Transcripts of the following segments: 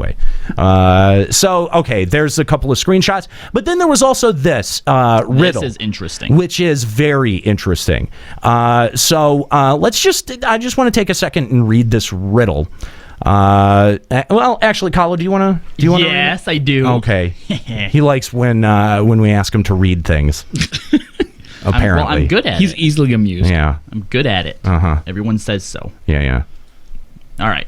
Anyway, okay, there's a couple of screenshots, but then there was also this riddle. This is interesting. Which is very interesting. I just want to take a second and read this riddle. Well, actually, Kalo, do you want to? Yes, I do. Okay. He likes when we ask him to read things. Apparently, I'm good at it. He's easily amused. Yeah, I'm good at it. Everyone says so. Yeah. All right.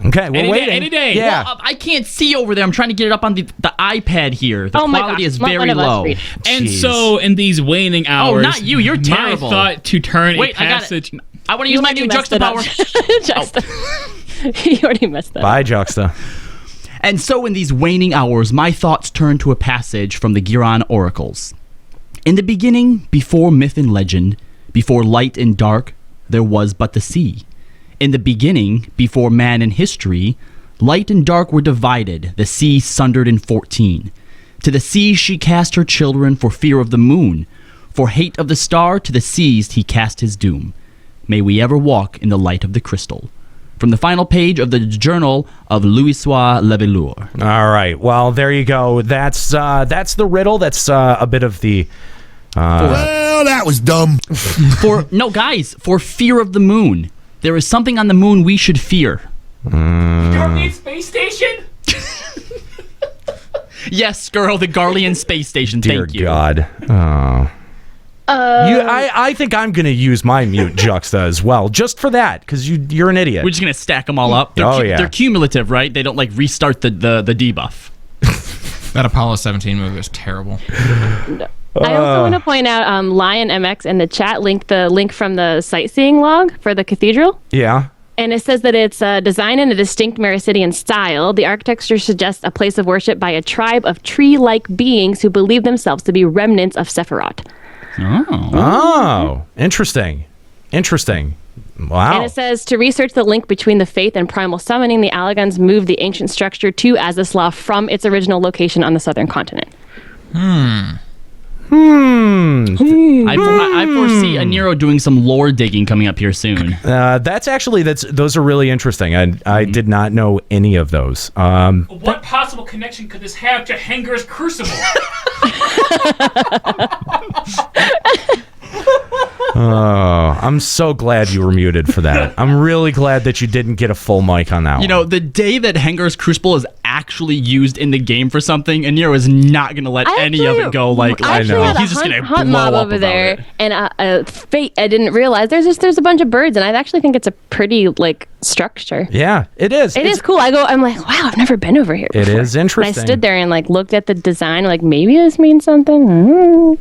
Okay, we're waiting. Any day. Yeah. Well, I can't see over there. I'm trying to get it up on the iPad here. The quality is very low. And so, in these waning hours... Oh, not you. You're terrible. My thought to turn a passage... I want to use my new Juxta power. Juxta. You already messed up. Bye, Juxta. And so, in these waning hours, my thoughts turn to a passage from the Giron Oracles. In the beginning, before myth and legend, before light and dark, there was but the sea. In the beginning, before man and history, light and dark were divided, the sea sundered in 14. To the sea she cast her children for fear of the moon. For hate of the star, to the seas he cast his doom. May we ever walk in the light of the crystal. From the final page of the journal of Louisoix Leveilleur. All right. Well, there you go. That's the riddle. That's a bit of the... well, that was dumb. For fear of the moon. There is something on the moon we should fear. Garlean Space Station? Yes, girl, the Garlean Space Station. Dear Thank you. God. Oh. I think I'm going to use my mute Juxta as well, just for that, because you're an idiot. We're just going to stack them all up. They're cumulative, right? They don't, restart the debuff. That Apollo 17 movie was terrible. I also want to point out Lion MX in the chat linked the link from the sightseeing log for the cathedral. Yeah. And it says that it's designed in a distinct Mericidian style. The architecture suggests a place of worship by a tribe of tree-like beings who believe themselves to be remnants of Sephiroth. Oh, interesting. Wow. And it says, to research the link between the faith and primal summoning, the Allagans moved the ancient structure to Azislav from its original location on the southern continent. I foresee Aniro doing some lore digging coming up here soon. Those are really interesting. I did not know any of those. What possible connection could this have to Henger's Crucible? Oh, I'm so glad you were muted for that. I'm really glad that you didn't get a full mic on that one. You know, the day that Henger's Crucible is actually used in the game for something, Aniro is not going to let any of it go. I know. He's just going to hunt mob over there, and fate. I didn't realize there's a bunch of birds, and I actually think it's a pretty structure. Yeah, it is. It is cool. I'm like, wow, I've never been over here before. It is interesting. And I stood there and looked at the design, maybe this means something.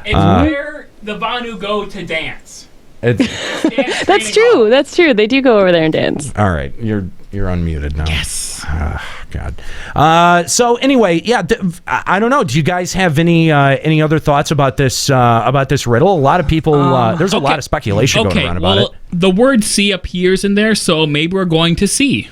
It's where the Vanu go to dance. That's true. That's true. They do go over there and dance. All right, you're unmuted now. Yes. God. So anyway, yeah. I don't know. Do you guys have any other thoughts about this riddle? A lot of people. There's a lot of speculation going around about it. The word "sea" appears in there, so maybe we're going to see.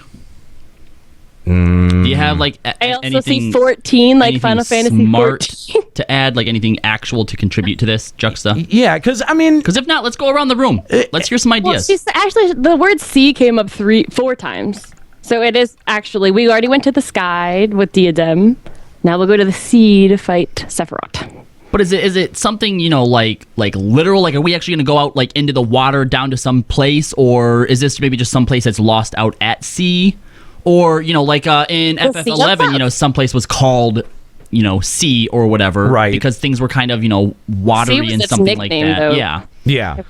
Do you have I also see 14, Final Fantasy 14. to add, anything actual to contribute to this, Juxta? Yeah, because if not, let's go around the room. Let's hear some ideas. Well, actually, the word "sea" came up 4 times, so it is actually. We already went to the sky with Diadem. Now we'll go to the sea to fight Sephiroth. But is it something, like literal? Are we actually going to go out into the water down to some place, or is this maybe just some place that's lost out at sea? Or, in FF11, someplace was called, sea or whatever. Right. Because things were kind of, watery and something like that. Though. Yeah. Yeah.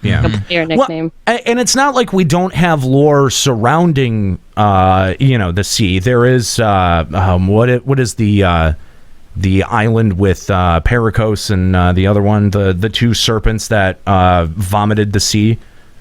Your nickname. Well, and it's not like we don't have lore surrounding, the sea. There is, what is the island with Pericos and the other one, the 2 serpents that vomited the sea?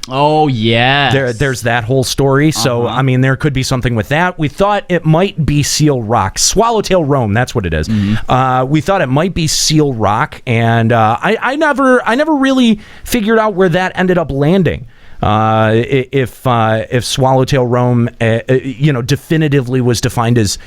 Oh, yeah. There's that whole story. So, there could be something with that. We thought it might be Seal Rock. Swallowtail Rome, that's what it is. We thought it might be Seal Rock, and I never really figured out where that ended up landing. if Swallowtail Rome, definitively was defined as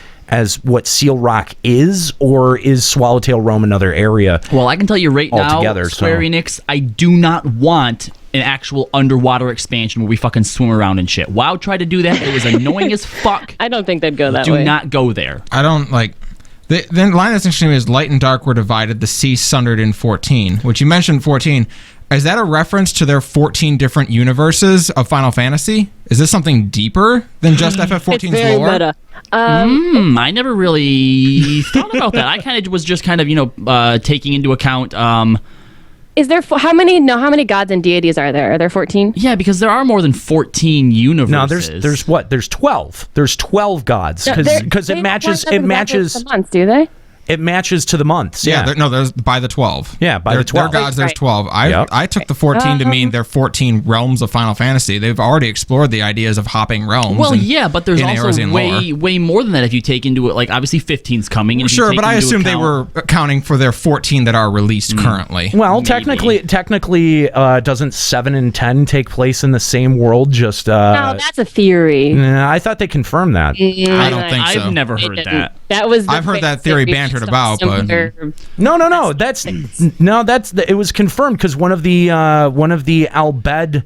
what Seal Rock is, or is Swallowtail Rome another area? Well, I can tell you right altogether, now, Square Enix, I do not want an actual underwater expansion where we fucking swim around and shit. WoW tried to do that. It was annoying as fuck. I don't think they'd go that way. Do not go there. I don't like... The line that's interesting is light and dark were divided, the sea sundered in 14, which you mentioned 14. Is that a reference to their 14 different universes of Final Fantasy? Is this something deeper than just FF14's it's very lore? meta. I never really thought about that. I kind of was just taking into account... Is there how many gods and deities are there? Are there 14? Yeah, because there are more than 14 universes. No, there's what? There's 12. There's 12 gods because it matches. It matches the months, do they? It matches to the months. Yeah, there's by the 12. Yeah, by the 12. Their gods, there's Right. 12. I took the 14 to mean there are 14 realms of Final Fantasy. They've already explored the ideas of hopping realms. Well, yeah, but there's in also Eorzean lore. way more than that if you take into it. Like, obviously 15's coming. And if you Sure, take but I into assume they account- were accounting for their 14 that are released currently. Well, Maybe. technically, doesn't 7 and 10 take place in the same world? Just No, that's a theory. nah, I thought they confirmed that. I don't think so. I've never It heard didn't. that. That was. I've heard that theory bantered about, but- No. That's it was confirmed because one of the Albed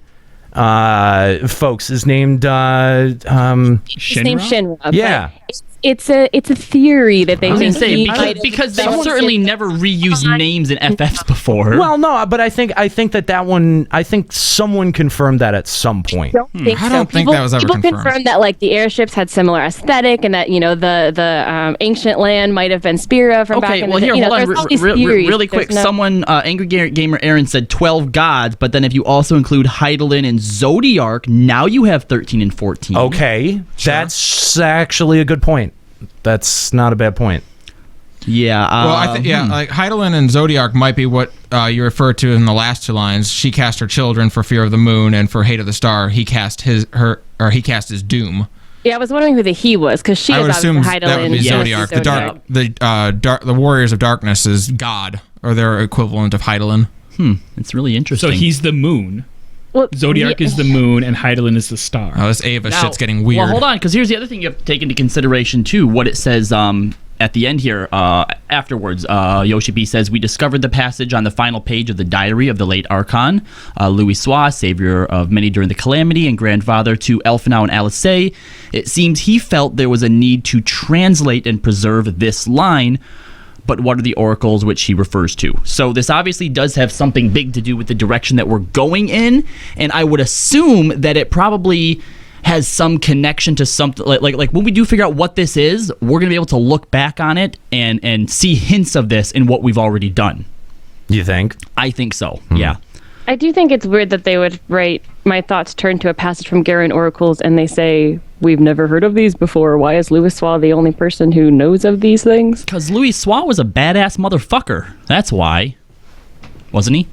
folks is named His name's Shinra. but Yeah. It's a theory that they I was gonna think say he because, might have because they've someone certainly did never reused names in FFs before. well, no, but I think that one. I think someone confirmed that at some point. don't think I so. don't think that was ever people confirmed. confirmed that like the airships had similar aesthetic and that the ancient land might have been Spira from back Okay, in well the here, day. hold on, There's all these theories. really There's quick. no- Someone, Angry Gamer Aaron said 12 gods, but then if you also include Hydaelyn and Zodiark, now you have 13 and 14. Okay, that's actually a good point. That's not a bad point. Yeah. Well, like Hydaelyn and Zodiark might be what you referred to in the last two lines. She cast her children for fear of the moon, and for hate of the star, he cast his doom. Yeah, I was wondering who the he was because she I is would assume obviously that would be Hydaelyn. Zodiark. The Warriors of Darkness is God, or their equivalent of Hydaelyn. It's really interesting. So he's the moon. Well, Zodiark is the moon, and Hydaelyn is the star. Oh, this Ava Now- shit's getting weird. Well, hold on, because here's the other thing you have to take into consideration too. What it says at the end here, afterwards, Yoshi-P says, "We discovered the passage on the final page of the diary of the late Archon Louisoix, savior of many during the calamity and grandfather to Elfinau and Alisaie. It seems he felt there was a need to translate and preserve this line." But what are the oracles which he refers to? So this obviously does have something big to do with the direction that we're going in, and I would assume that it probably has some connection to something like when we do figure out what this is, we're gonna be able to look back on it and see hints of this in what we've already done. You think? I think so. Yeah. I do think it's weird that they would write "My thoughts turn to a passage from Garen Oracles" and they say, "We've never heard of these before. Why is Louisoix the only person who knows of these things?" Because Louisoix was a badass motherfucker. That's why. Wasn't he?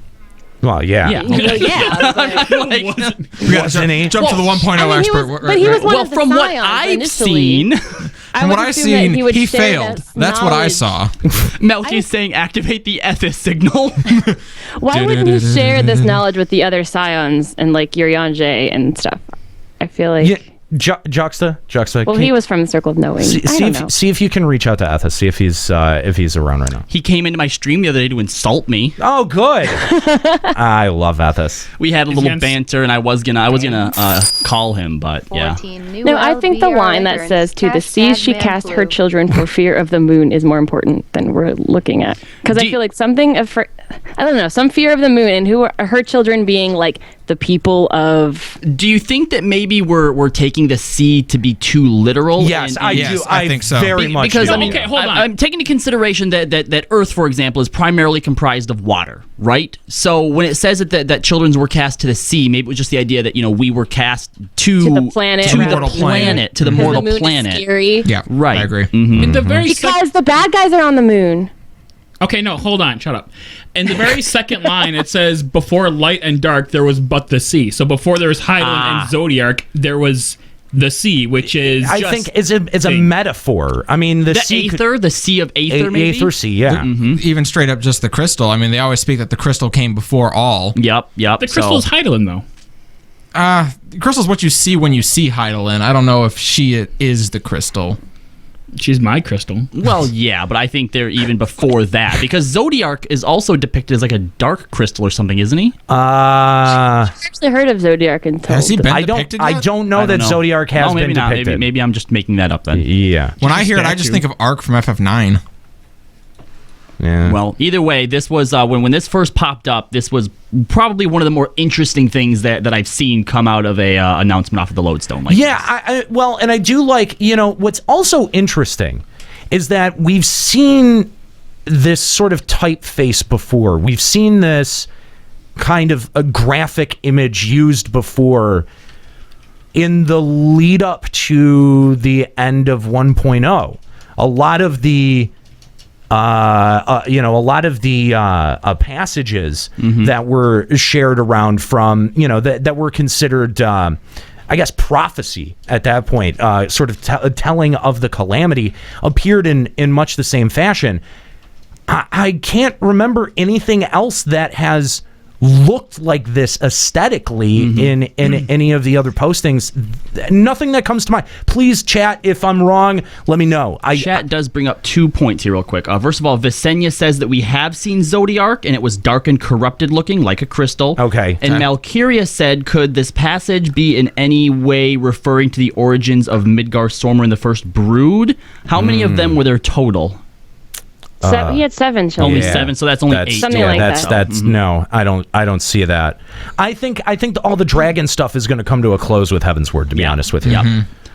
Well, yeah. Yeah. Well, yeah, but- Wasn't he? Jump to the 1.0 I mean, he expert. was- but he was one Well, of the from what scions I've initially. seen, From what would I've assume that seen, would he share failed. that That's what I knowledge. saw. Melky's saying activate the Ethys signal. Why wouldn't he share this knowledge with the other scions and like Urianger and stuff? I feel like. Yeah. Juxta. Well, he was from the Circle of Knowing. I don't know. See if you can reach out to Ethys. See if he's around right now. He came into my stream the other day to insult me. Oh, good. I love Ethys. We had a Is little he on- banter, and I was gonna call him, but yeah. 14 new No, I think the LVR line that records. says "To the seas she Hashtag cast man her flu. children for fear of the moon" is more important than we're looking at. Because I Do- feel like something of, I don't know, some fear of the moon and who are her children being like the people of. Do you think that maybe we're taking the sea to be too literal? Yes, and- I Yes, do. I think so. Very much. Because do. I mean, Okay, hold on. I'm taking into consideration that Earth, for example, is primarily comprised of water, right? So when it says that children were cast to the sea, maybe it was just the idea that we were cast to the planet to the rather than- planet, to the Because mortal the moon planet. is scary. Yeah, Right. I agree. In the very Because the bad guys are on the moon. Okay, no, hold on, shut up. In the very second line, it says, "Before light and dark, there was but the sea." So before there was Hydaelyn and Zodiark, there was the sea, which is I just think it's a thing. metaphor. I mean, the sea could- The sea of Aether, maybe. Aether Sea, yeah. Even straight up just the crystal. I mean, they always speak that the crystal came before all. Yep. The crystal's Hydaelyn, though. Crystal's what you see when you see Heidelin. I don't know if she is the crystal. She's my crystal. Well, yeah, but I think they're even before that because Zodiark is also depicted as like a dark crystal or something, isn't he? I've actually heard of Zodiark until Has he been depicted I yet? don't know that Zodiark has maybe been not. depicted. Maybe I'm just making that up then. Yeah. When I hear it, I just think of Arc from FF9. Yeah. Well, either way, this was when this first popped up. This was probably one of the more interesting things that I've seen come out of a announcement off of the Lodestone. Like yeah, well, and I do like, what's also interesting is that we've seen this sort of typeface before. We've seen this kind of a graphic image used before in the lead up to the end of 1.0. A lot of the passages that were shared around from, that were considered, I guess, prophecy at that point, sort of telling of the calamity, appeared in much the same fashion. I can't remember anything else that has looked like this aesthetically in any of the other postings. Nothing that comes to mind. Please, chat, if I'm wrong, let me know. Chat does bring up 2 points here real quick. First of all, Visenya says that we have seen Zodiark, and it was dark and corrupted looking, like a crystal. Okay. And Malkyria said, could this passage be in any way referring to the origins of Midgar Stormer in the first Brood? How many of them were there total? He had 7 children. Only 7, so that's only 8. Something like that. That's no, I don't see that. I think all the dragon stuff is going to come to a close with Heavensward, to be honest with you.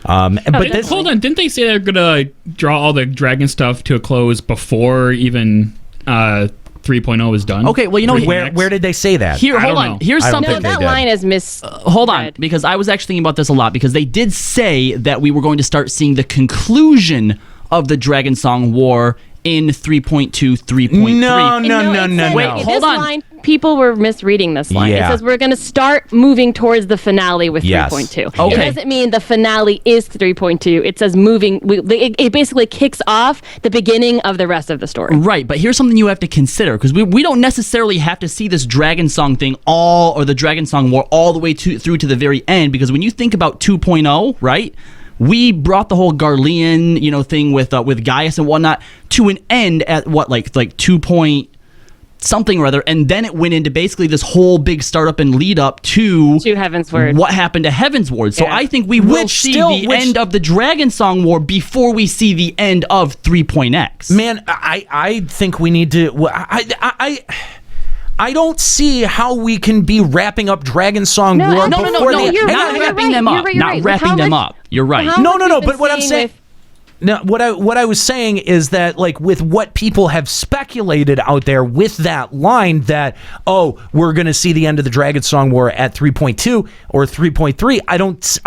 But Hold on, didn't they say they're gonna draw all the dragon stuff to a close before even 3.0 is done? Okay, well, where did they say that? Here, I hold don't on. know. Here's I don't something. think That they did. line is miss. Hold on, because I was actually thinking about this a lot because they did say that we were going to start seeing the conclusion of the Dragon Song War in 3.2, 3.3. No. Wait, hold on. Line, people were misreading this line. Yeah. It says we're going to start moving towards the finale with Yes. 3.2. Okay. It doesn't mean the finale is 3.2. It says moving. It basically kicks off the beginning of the rest of the story. Right, but here's something you have to consider because we don't necessarily have to see this Dragon Song thing or the Dragon Song War all the way through to the very end because when you think about 2.0, right? We brought the whole Garlean, thing with Gaius and whatnot to an end at like 2 point something or other, and then it went into basically this whole big startup and lead up to Heavensward. what happened to Heavensward. So Yeah. I think we will see the end of the Dragon Song War before we see the end of 3.x. Man, I think we need to. I don't see how we can be wrapping up Dragon Song War No, before the. you're not right, wrapping them up. you're Not right. wrapping How them much- up. You're right. How No, much you've but been what I'm seeing saying. No, what I was saying is that, like, with what people have speculated out there with that line that, we're going to see the end of the Dragon Song War at 3.2 or 3.3, I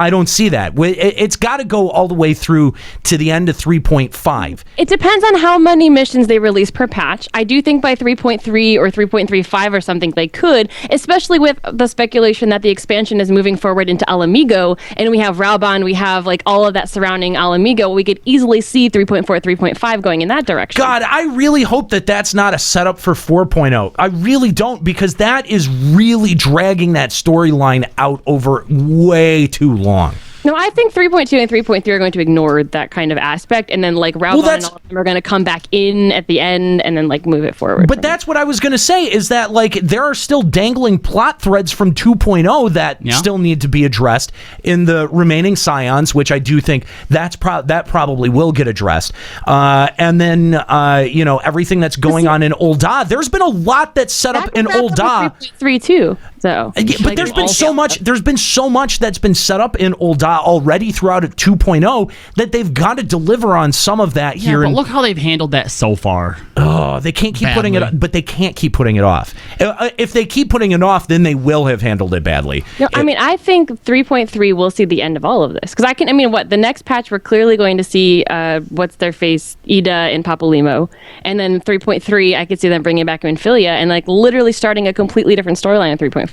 don't see that. It's got to go all the way through to the end of 3.5. It depends on how many missions they release per patch. I do think by 3.3 or 3.35 or something they could, especially with the speculation that the expansion is moving forward into Alamigo, and we have Raubon, we have like all of that surrounding Alamigo. We could easily see 3.4, 3.5 going in that direction. God, I really hope that that's not a setup for 4.0. I really don't, because that is really dragging that storyline out over way too long. No, I think 3.2 and 3.3 are going to ignore that kind of aspect, and then like Raubon and all of them are going to come back in at the end and then like move it forward. But that's what I was going to say, is that like there are still dangling plot threads from 2.0 that still need to be addressed in the remaining Scions, which I do think that probably will get addressed. And then everything that's going on in Ul'dah. There's been a lot that's set up in Ul'dah. 3.3 too. So, but there's been so much. There's been so much that's been set up in Ul'dah already throughout 2.0 that they've got to deliver on some of that here. But look how they've handled that so far. Oh, they can't keep putting it, but they can't keep putting it off. If they keep putting it off, then they will have handled it badly. No, I think 3.3 will see the end of all of this because the next patch we're clearly going to see what's their face, Ida and Papalymo, and then 3.3 I could see them bringing back Minfilia and like literally starting a completely different storyline in 3.4.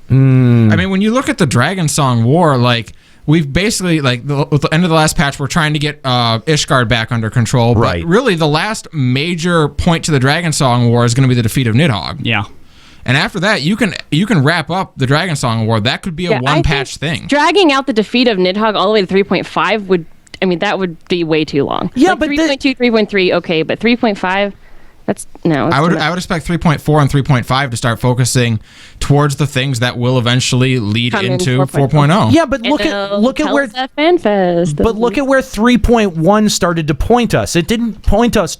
I mean, when you look at the Dragon Song War, like we've basically with the end of the last patch, we're trying to get Ishgard back under control. But right. really, the last major point to the Dragon Song War is going to be the defeat of Nidhogg. Yeah. And after that, you can wrap up the Dragon Song Award. That could be a one patch thing. Dragging out the defeat of Nidhogg all the way to 3.5 would, I mean, that would be way too long. Yeah, like but 3.2, 3.3, okay, but 3.5, that's no. I would expect 3.4 and 3.5 to start focusing towards the things that will eventually lead Come in into 4.0. 4.0. Yeah, but look at where FanFest. But look at where 3.1 started to point us. It didn't point us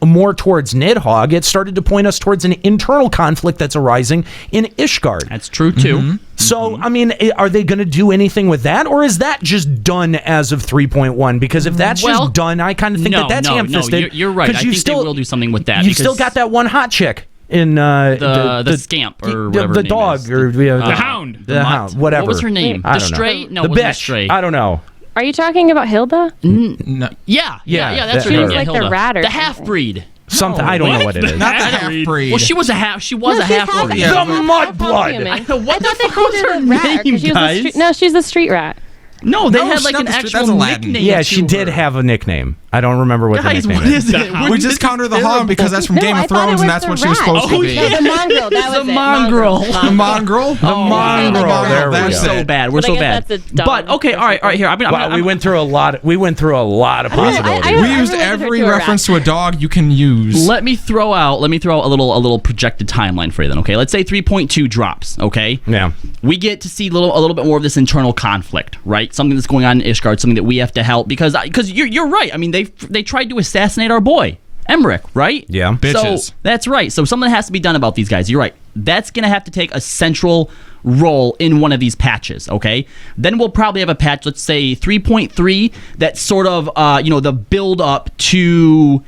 more towards Nidhogg. It started to point us towards an internal conflict that's arising in Ishgard. That's true too. Mm-hmm. So, I mean, are they going to do anything with that, or is that just done as of 3.1? Because if that's just done, I kind of think that's ham-fisted. No, you're right. I think they will do something with that. You still got that one hot chick in the scamp or whatever the her dog name is. or the hound. the hound, whatever. What was her name? I The don't know. Stray? No, the it wasn't bitch. Stray. I don't know. Are you talking about Hilda? No, Yeah, that's her She name. was Yeah, like the Hilda. rat or The something. half-breed. Something I don't know what it is. not the Half-breed. half-breed. Well, she was a half. She was a she's half-breed. Yeah. The mudblood. Human. What I the thought they fuck called was her her the rat, 'cause name, she was guys? the street, no, she's the street rat. No, they No, had she's like not an the street- actual that's Aladdin. nickname. Yeah, she to did her. have a nickname. I don't remember what Guys, the nickname what is. is it? We just counted the hog because that's from No, Game I of thought it Thrones, was and that's the what she was rat. supposed to be. No, the mongrel. That was The it. mongrel. The mongrel? The mongrel. There we That's go. So bad. We're But I so guess bad. that's a dog. But okay, all right. Here. Wow, we went through a lot. We went through a lot of possibilities. I We don't used relate her every to a rat. reference to a dog you can use. Let me throw out a little projected timeline for you then. Okay, let's say 3.2 drops. Okay. Yeah. We get to see a little bit more of this internal conflict, right? Something that's going on in Ishgard, something that we have to help because you're right. I mean, they tried to assassinate our boy Emmerich, right? Yeah. Bitches. So that's right. So something has to be done about these guys. You're right. That's gonna have to take a central role in one of these patches. Okay. Then we'll probably have a patch. Let's say 3.3. That's sort of the build up to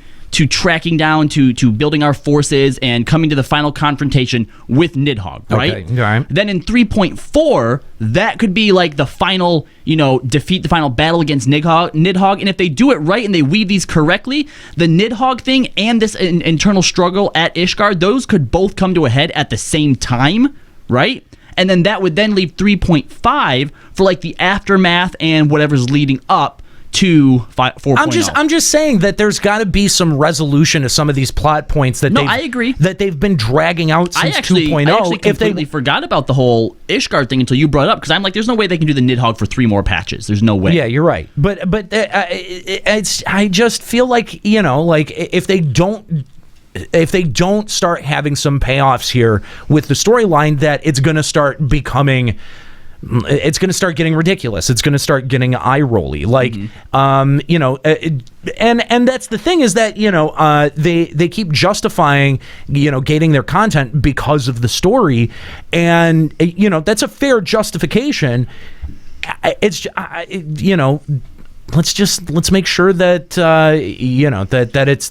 tracking down to building our forces and coming to the final confrontation with Nidhogg, right? Okay, all right. Then in 3.4, that could be like the final, defeat, the final battle against Nidhogg. And if they do it right and they weave these correctly, the Nidhogg thing and this internal struggle at Ishgard, those could both come to a head at the same time, right? And then that would then leave 3.5 for like the aftermath and whatever's leading up to 4.0. I'm just saying that there's got to be some resolution to some of these plot points that I agree. that they've been dragging out since I actually 2.0. completely forgot about the whole Ishgard thing until you brought it up because I'm like, there's no way they can do the Nidhogg for 3 more patches. There's no way. Yeah, you're right. But I just feel like if they don't start having some payoffs here with the storyline, that it's going to start becoming. It's going to start getting ridiculous. It's going to start getting eye-rolly. And that's the thing is that, they keep justifying, gating their content because of the story. And, that's a fair justification. Let's make sure that it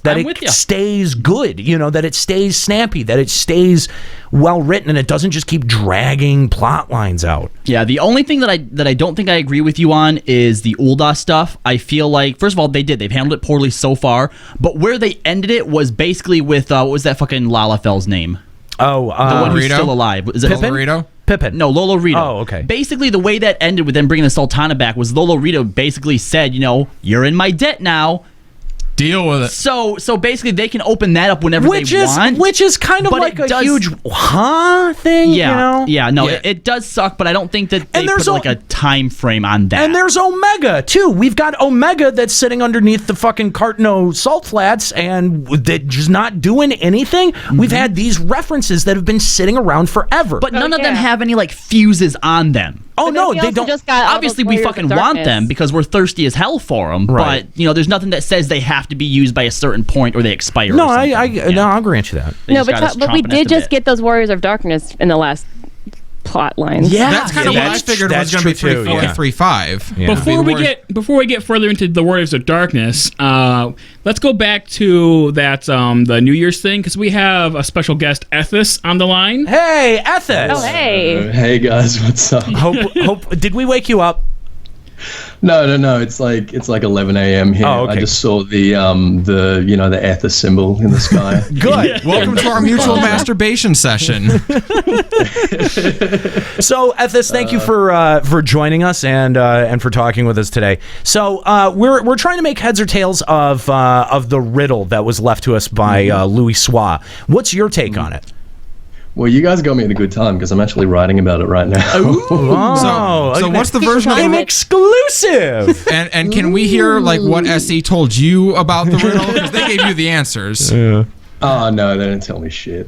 stays good, that it stays snappy, that it stays well written, and it doesn't just keep dragging plot lines out. Yeah, the only thing that I don't think I agree with you on is the Ul'dah stuff. I feel like, first of all, they've handled it poorly so far, but where they ended it was basically with what was that fucking Lalafell's name? Oh, the one who's Rito? still alive. Is it Rito? Pippin. No, Lolo Rito. Oh, okay. Basically, the way that ended with them bringing the Sultana back was Lolo Rito basically said, you're in my debt now. Deal with it. So basically, they can open that up whenever they want. Which is kind of But like it a does- huge thing, Yeah, Yeah. It does suck, but I don't think that they And there's put like a time frame on that. And there's Omega, too. We've got Omega that's sitting underneath the fucking Cartno salt flats and they're just not doing anything. We've had these references that have been sitting around forever. but none of them yeah. have any like fuses on them. oh, But no, then we they also don't. just got all Obviously, those we Warriors fucking of want Darkness. them because we're thirsty as hell for them. Right. But there's nothing that says they have to be used by a certain point or they expire. No, or something. I'll grant you that. They No, just got us but we chomping at did the just bit. get those Warriors of Darkness in the last plot lines. Yeah. That's kind of Yeah, what I that's- figured was that's going to be true, too, 3.4 yeah. and 3.5. Yeah. Before we get further into the Warriors of Darkness, let's go back to that the New Year's thing because we have a special guest, Ethys, on the line. Hey, Ethys! Oh, hey. Hey guys, what's up? Hope. Did we wake you up? No. It's like 11 a.m. here. Oh, okay. I just saw the Ethys symbol in the sky. Good. Welcome to our mutual masturbation session. So, Ethys, thank you for joining us and for talking with us today. So, we're trying to make heads or tails of the riddle that was left to us by Louisoix. What's your take on it? Well, you guys got me at a good time because I'm actually writing about it right now. So what's the version of I'm exclusive. and can we hear like what SE told you about the riddle? Because they gave you the answers. Oh, no, they didn't tell me shit.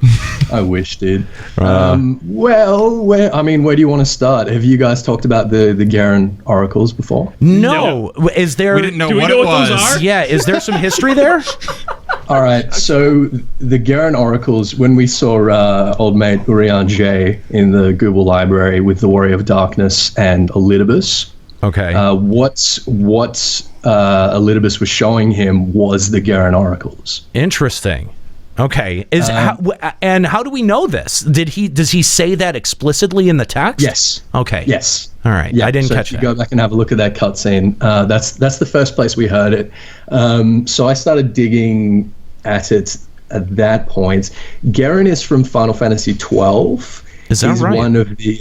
I wish, dude. Well, where do you want to start? Have you guys talked about the Garen oracles before? No. Is there? We didn't know Do we what know it what those was. are? Yeah. Is there some history there? All right, so the Garen oracles, when we saw old mate Urian J in the Google library with the Warrior of Darkness and Elidibus, Okay. what Elidibus was showing him was the Garen oracles. Interesting. Okay. And how do we know this? Does he say that explicitly in the text? Yes. Okay. Yes. All right. Yeah, I didn't so catch if you that. go back and have a look at that cutscene. That's the first place we heard it. So I started digging at it at that point. Garen is from Final Fantasy XII. Is that He's right? one of the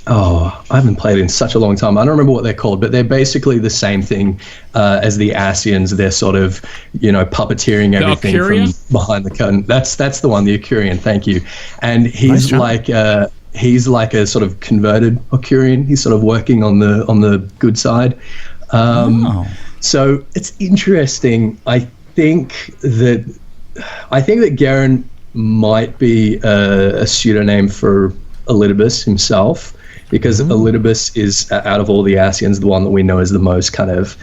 I haven't played it in such a long time. I don't remember what they're called, but they're basically the same thing as the Asians. They're sort of, puppeteering everything Alcurian? from behind the curtain. That's the one, the Alcurian. Thank you. And he's job. he's like a sort of converted Alcurian. He's sort of working on the good side. So it's interesting. I think that Garen might be a pseudonym for Elidibus himself, because Elidibus is, out of all the Asians, the one that we know is the most kind of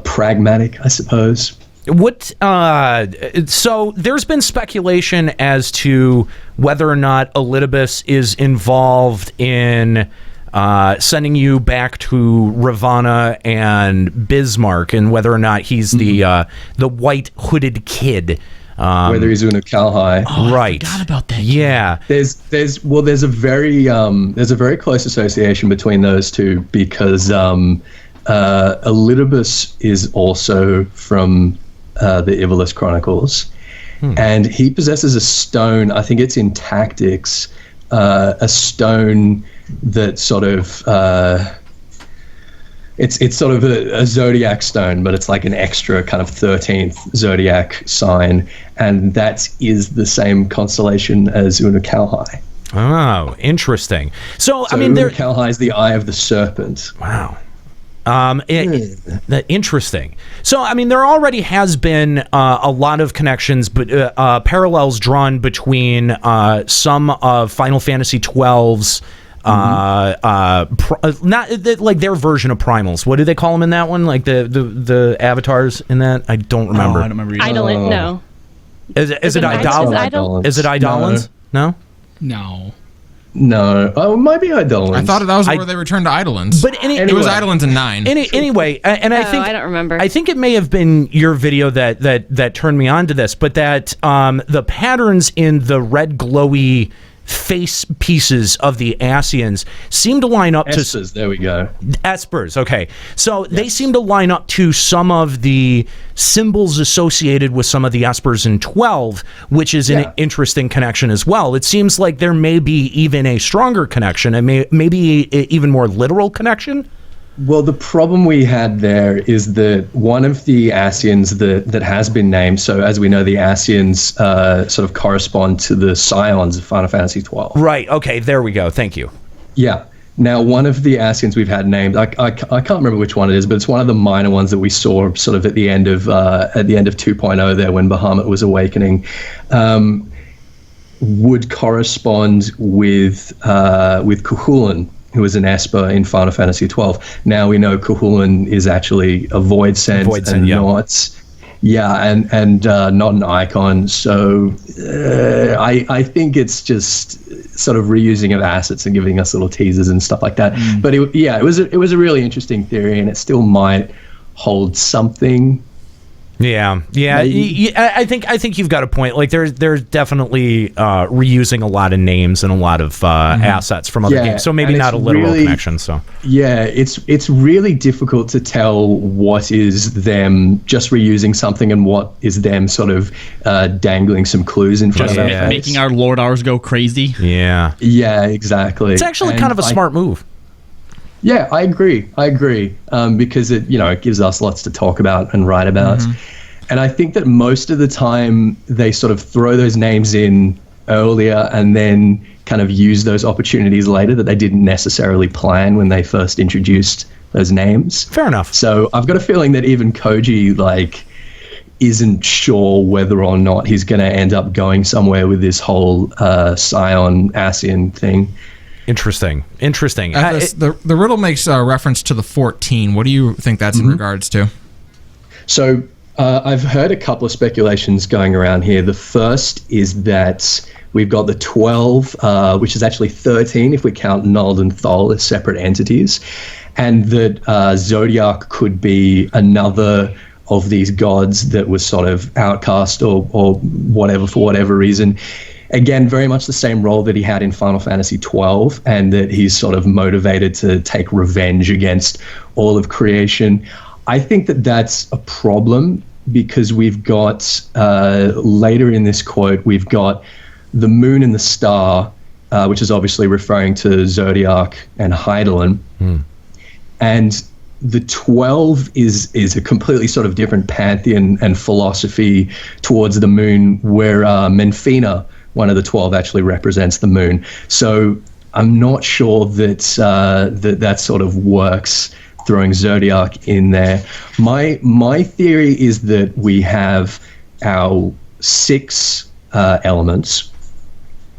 pragmatic, I suppose. So there's been speculation as to whether or not Elidibus is involved in sending you back to Ravana and Bismarck, and whether or not he's the white hooded kid. Whether he's Uno Kalhai. Right. I forgot about that. Yeah. There's a very close association between those two, because Elidibus is also from the Ivalice Chronicles, and he possesses a stone. I think it's in Tactics, a stone that sort of it's sort of a zodiac stone, but it's like an extra kind of 13th zodiac sign, and that is the same constellation as Uno Kalhai. Oh, interesting. So I mean, Uno Kalhai is the eye of the serpent. Wow. Interesting. So, I mean, there already has been a lot of connections, but parallels drawn between some of Final Fantasy XII's, not like their version of primals. What do they call them in that one? Like the avatars in that? I don't remember. I don't remember either. Idolin, no. Is it Idol? Is it Eidolons? No. No. No. Oh, it might be Eidolons. I thought that was where they returned to Eidolons. But it was Eidolons in 9. Anyway, and I think I don't remember. I think it may have been your video that turned me on to this, but that the patterns in the red glowy face pieces of the Asians seem to line up Espers, there we go. Espers, okay. So they seem to line up to some of the symbols associated with some of the Espers in 12, which is an interesting connection as well. It seems like there may be even a stronger connection, and maybe even more literal connection. Well, the problem we had there is that one of the Asians that has been named, so as we know, the Asians sort of correspond to the Scions of Final Fantasy XII. Right, okay, there we go. Thank you. Yeah. Now, one of the Asians we've had named, I can't remember which one it is, but it's one of the minor ones that we saw sort of at the end of 2.0 there when Bahamut was awakening, would correspond with Cuchulainn, who was an Esper in Final Fantasy XII. Now we know Cuchulainn is actually a Void Sent and not, and not an Icon. So I think it's just sort of reusing of assets and giving us little teasers and stuff like that. But it was a really interesting theory, and it still might hold something. Yeah. I think you've got a point. Like there's definitely reusing a lot of names and a lot of assets from other games. So maybe not a literal connection. So it's really difficult to tell what is them just reusing something and what is them sort of dangling some clues in front of our face. Making our Lord Ours go crazy. Yeah, exactly. It's actually kind of a smart move. Yeah, I agree. Because it gives us lots to talk about and write about. And I think that most of the time they sort of throw those names in earlier and then kind of use those opportunities later that they didn't necessarily plan when they first introduced those names. Fair enough. So I've got a feeling that even Koji isn't sure whether or not he's going to end up going somewhere with this whole Scion Ascian thing. Interesting. The riddle makes reference to the 14. What do you think that's in regards to? So I've heard a couple of speculations going around here. The first is that we've got the 12, which is actually 13 if we count Nald and Thol as separate entities, and that Zodiac could be another of these gods that was sort of outcast or whatever for whatever reason. Again, very much the same role that he had in Final Fantasy XII, and that he's sort of motivated to take revenge against all of creation. I think that that's a problem because we've got, later in this quote, we've got the moon and the star, which is obviously referring to Zodiac and Hydaelyn. And the 12 is a completely sort of different pantheon and philosophy towards the moon, where Menfina, one of the 12, actually represents the moon. So I'm not sure that that sort of works, throwing Zodiac in there. My theory is that we have our 6 elements.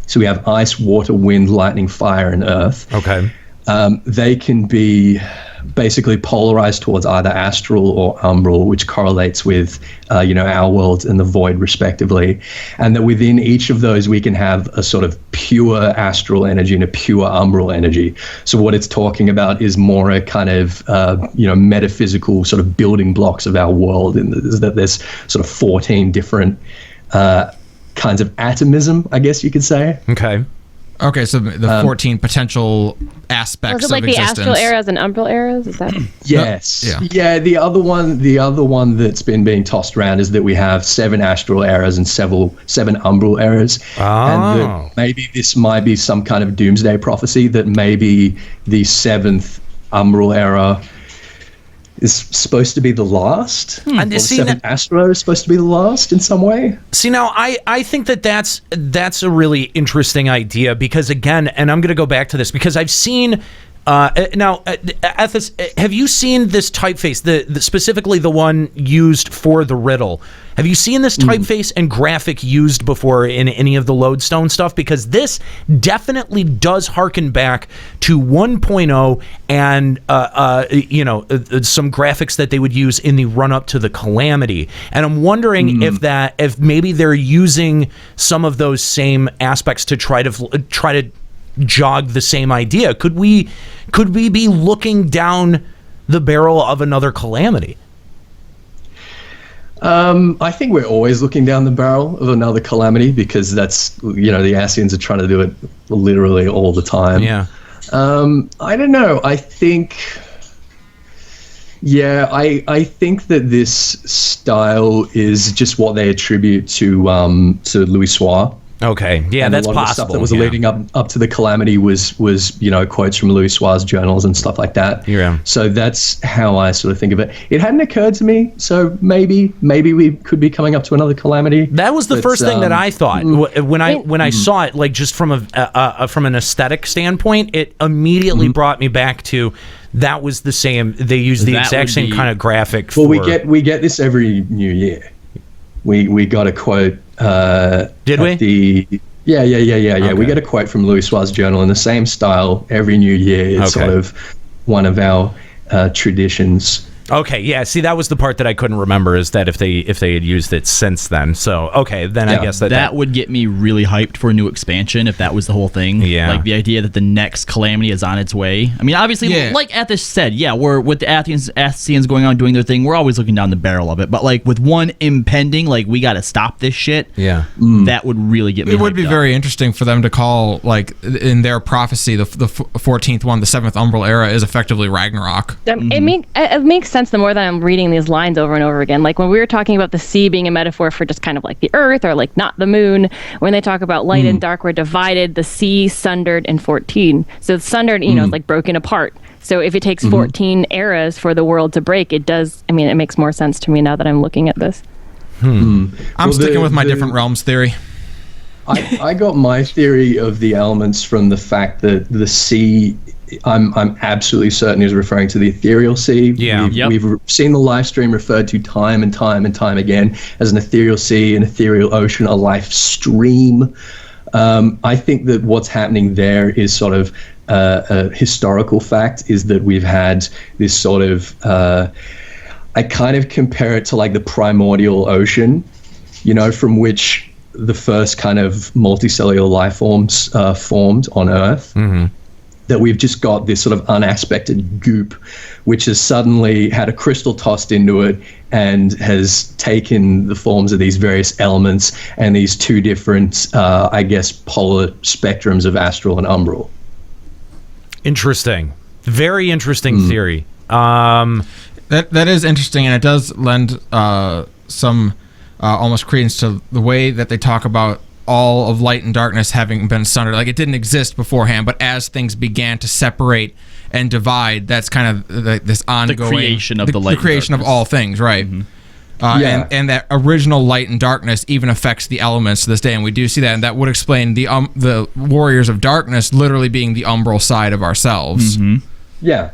So we have ice, water, wind, lightning, fire, and earth. Okay. They can be basically polarized towards either astral or umbral, which correlates with our world and the void respectively, and that within each of those we can have a sort of pure astral energy and a pure umbral energy. So what it's talking about is more a kind of metaphysical sort of building blocks of our world, and that there's sort of 14 different kinds of atomism, I guess you could say. Okay, so the 14 potential aspects of existence. Was it like the astral eras and umbral eras? Is that? Yes. Yeah. The other one that's been being tossed around is that we have 7 astral eras and 7 umbral eras, and that maybe this might be some kind of doomsday prophecy, that maybe the 7th umbral era is supposed to be the last, and the 7th Astro is supposed to be the last in some way. See, now I think that's a really interesting idea, because again, and I'm going to go back to this because I've seen Ethys, have you seen this typeface, the specifically the one used for the riddle? Have you seen this typeface and graphic used before in any of the Lodestone stuff? Because this definitely does harken back to 1.0 and some graphics that they would use in the run up to the Calamity. And I'm wondering if maybe they're using some of those same aspects to try to jog the same idea. Could we be looking down the barrel of another Calamity? I think we're always looking down the barrel of another Calamity, because that's, the Ascians are trying to do it literally all the time. Yeah. I don't know. I think that this style is just what they attribute to Louisoix. Okay, yeah, and that's a lot possible. Of the stuff that was leading up to the Calamity was quotes from Louisoix's journals and stuff like that. Yeah. So that's how I sort of think of it. It hadn't occurred to me, so maybe we could be coming up to another Calamity. That was the first thing that I thought when I saw it. Like, just from an aesthetic standpoint, it immediately brought me back to that was the same. They used the exact same kind of graphic. Well, we get this every new year. We got a quote. Did we? Yeah. Okay. We get a quote from Louisoix's journal in the same style every new year. It's sort of one of our traditions. Okay, yeah. See, that was the part that I couldn't remember, is that if they had used it since then. So I guess that would get me really hyped for a new expansion if that was the whole thing. Yeah, like the idea that the next Calamity is on its way. I mean, obviously, like Ethys said, we're with the Ascians going on doing their thing. We're always looking down the barrel of it. But like with one impending, like we got to stop this shit. Yeah, that would really get me. It would be very interesting for them to call, like, in their prophecy, the 14th one, the 7th Umbral era, is effectively Ragnarok. It makes sense the more that I'm reading these lines over and over again. Like when we were talking about the sea being a metaphor for just kind of like the earth, or like not the moon, when they talk about light and dark were divided, the sea sundered in 14. So sundered, is like broken apart. So if it takes 14 eras for the world to break, it does. I mean, it makes more sense to me now that I'm looking at this. I'm sticking with my different realms theory. I got my theory of the elements from the fact that the sea, I'm absolutely certain is referring to the ethereal sea. Yeah. We've seen the live stream referred to time and time and time again as an ethereal sea, an ethereal ocean, a life stream. I think that what's happening there is sort of a historical fact, is that we've had this sort of, I kind of compare it to like the primordial ocean, from which the first kind of multicellular life forms formed on Earth. Mm-hmm. That we've just got this sort of unaspected goop, which has suddenly had a crystal tossed into it and has taken the forms of these various elements and these two different, polar spectrums of astral and umbral. Interesting. Very interesting theory. That is interesting, and it does lend some almost credence to the way that they talk about all of light and darkness having been sundered. Like, it didn't exist beforehand, but as things began to separate and divide, that's kind of this ongoing... The creation of the light the creation and of all things, right. Mm-hmm. And that original light and darkness even affects the elements to this day, and we do see that, and that would explain the warriors of darkness literally being the umbral side of ourselves. Mm-hmm. Yeah.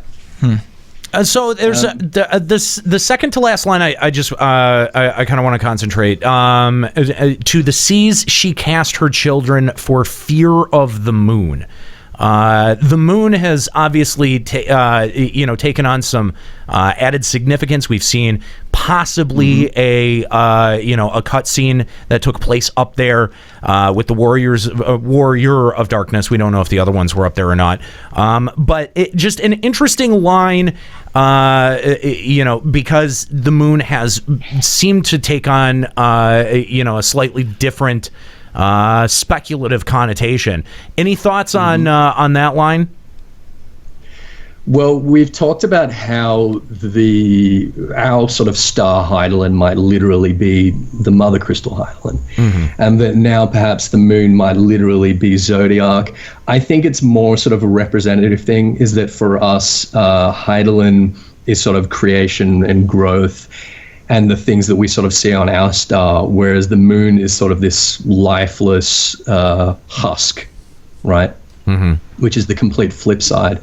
So there's the second to last line. I kind of want to concentrate. To the seas she cast her children for fear of the moon. The moon has obviously taken on some added significance. We've seen possibly a cutscene that took place up there with the warrior of darkness. We don't know if the other ones were up there or not. But it just an interesting line, because the moon has seemed to take on a slightly different speculative connotation. Any thoughts on that line? Well, we've talked about how our sort of star Heidelin might literally be the mother crystal Heidelin, and that now perhaps the moon might literally be Zodiac. I think it's more sort of a representative thing, is that for us, Heidelin is sort of creation and growth and the things that we sort of see on our star, whereas the moon is sort of this lifeless husk, right? Which is the complete flip side.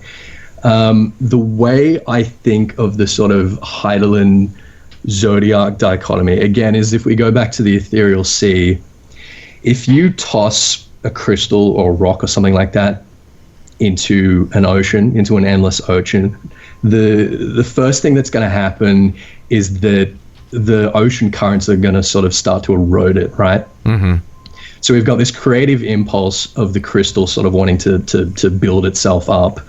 The way I think of the sort of Heidelin Zodiac dichotomy, again, is if we go back to the ethereal sea, if you toss a crystal or rock or something like that into an ocean, into an endless ocean, the first thing that's going to happen is that the ocean currents are going to sort of start to erode it, right? So we've got this creative impulse of the crystal sort of wanting to build itself up.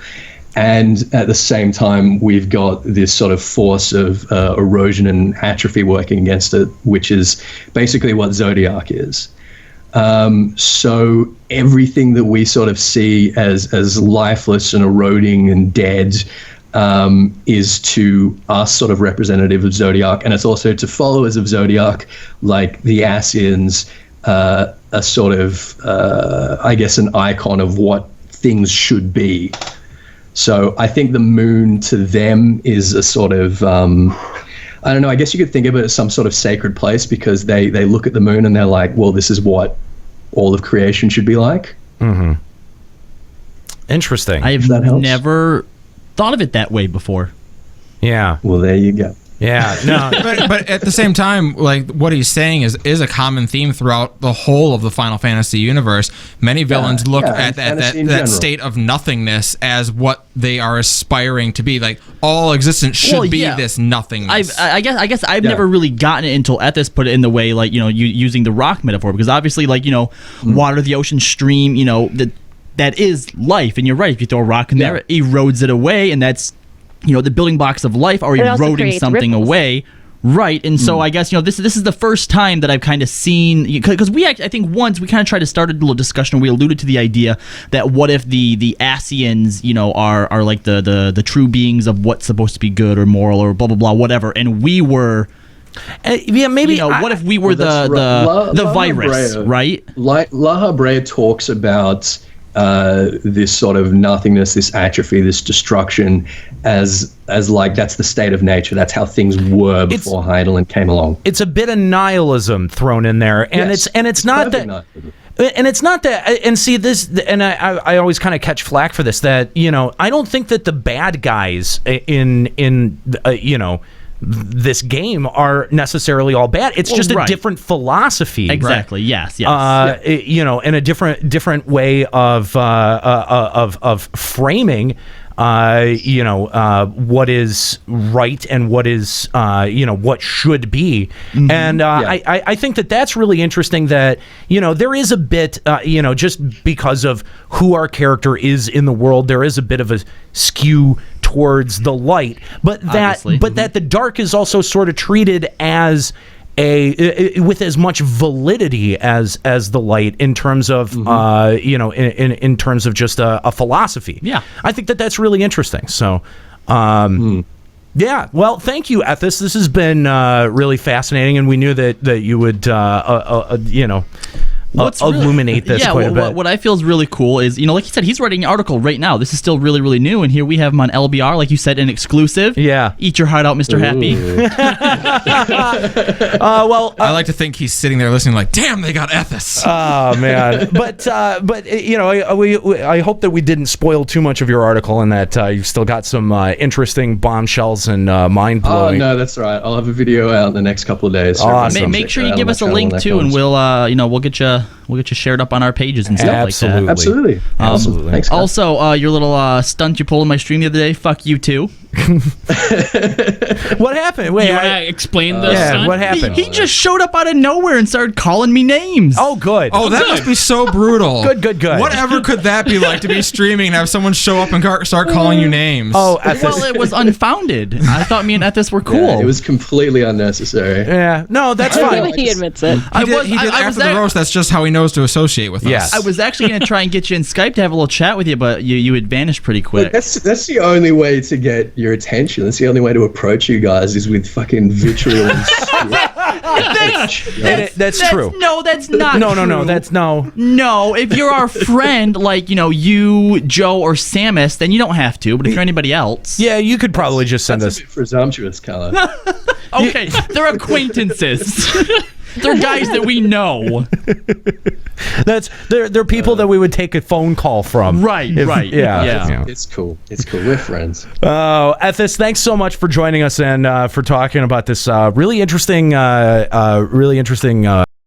And at the same time, we've got this sort of force of erosion and atrophy working against it, which is basically what Zodiac is. So everything that we sort of see as lifeless and eroding and dead is to us sort of representative of Zodiac. And it's also to followers of Zodiac, like the Asians, a sort of, an icon of what things should be. So I think the moon to them is a sort of, I don't know, I guess you could think of it as some sort of sacred place, because they look at the moon and they're like, well, this is what all of creation should be like. Interesting. I've never thought of it that way before. Yeah. Well, there you go. Yeah, no, but at the same time, like, what he's saying is a common theme throughout the whole of the Final Fantasy universe. Many villains look at that state of nothingness as what they are aspiring to be. Like, all existence should be this nothingness. I guess I've never really gotten it until Ethys put it in the way, like, using the rock metaphor, because obviously, like, water, the ocean, stream, that is life. And you're right, if you throw a rock in there, it erodes it away, and that's the building blocks of life are eroding something away, right? And so I guess this is the first time that I've kind of seen, because I think once we kind of tried to start a little discussion, we alluded to the idea that what if the Asians are like the true beings of what's supposed to be good or moral or blah blah blah whatever, and we were maybe what if we were the virus, right? Like La Habrea talks about this sort of nothingness, this atrophy, this destruction, as like that's the state of nature. That's how things were before Heidelin came along. It's a bit of nihilism thrown in there, and it's not that. And it's not that, and see this, and I always kind of catch flack for this, that, I don't think that the bad guys in this game are necessarily all bad. It's just a different philosophy. Exactly. Right? Yes. And a different way of framing what is right and what is what should be. And I think that's really interesting, that there is a bit just because of who our character is in the world, there is a bit of a skew towards the light, but that the dark is also sort of treated as with as much validity as the light, in terms of in terms of just a philosophy. Yeah, I think that's really interesting. So yeah, well, thank you, Ethys. This has been really fascinating, and we knew that you would illuminate this quite a bit. What I feel is really cool is, like you said, he's writing an article right now. This is still really, really new, and here we have him on LBR, like you said, an exclusive. Yeah. Eat your heart out, Mr. Happy. Well, I like to think he's sitting there listening like, damn, they got Ethys. Oh, man. But I hope that we didn't spoil too much of your article, and that you've still got some interesting bombshells and mind-blowing. Oh, no, that's right. I'll have a video out in the next couple of days. Awesome. Make sure you give us a link, too, and we'll get you shared up on our pages and stuff like that. Absolutely. Thanks, guys. Also, your little stunt you pulled in my stream the other day, fuck you too. What happened? Wait, you want to explain the stunt? What happened? He just showed up out of nowhere and started calling me names. Oh, good. Oh, that must be so brutal. Good. Whatever could that be like, to be streaming and have someone show up and start calling you names? Oh, Ethys. Well, it was unfounded. I thought me and Ethys were cool. Yeah, it was completely unnecessary. Yeah, no, that's fine. He admits it. He did after the roast. That's just how he knows to associate with us. I was actually going to try and get you in Skype to have a little chat with you, but you had vanished pretty quick. Look, that's the only way to get your attention. That's the only way to approach you guys, is with fucking vitriol and That's true. No, that's not No, true. that's no. No, if you're our friend, like, you, Joe, or Samus, then you don't have to. But if you're anybody else... Yeah, you could probably just send that's us... a bit presumptuous, Color. Okay, they're acquaintances. They're guys that we know. They're people that we would take a phone call from. Right. Yeah. It's cool. We're friends. Oh, Ethys, thanks so much for joining us and for talking about this really interesting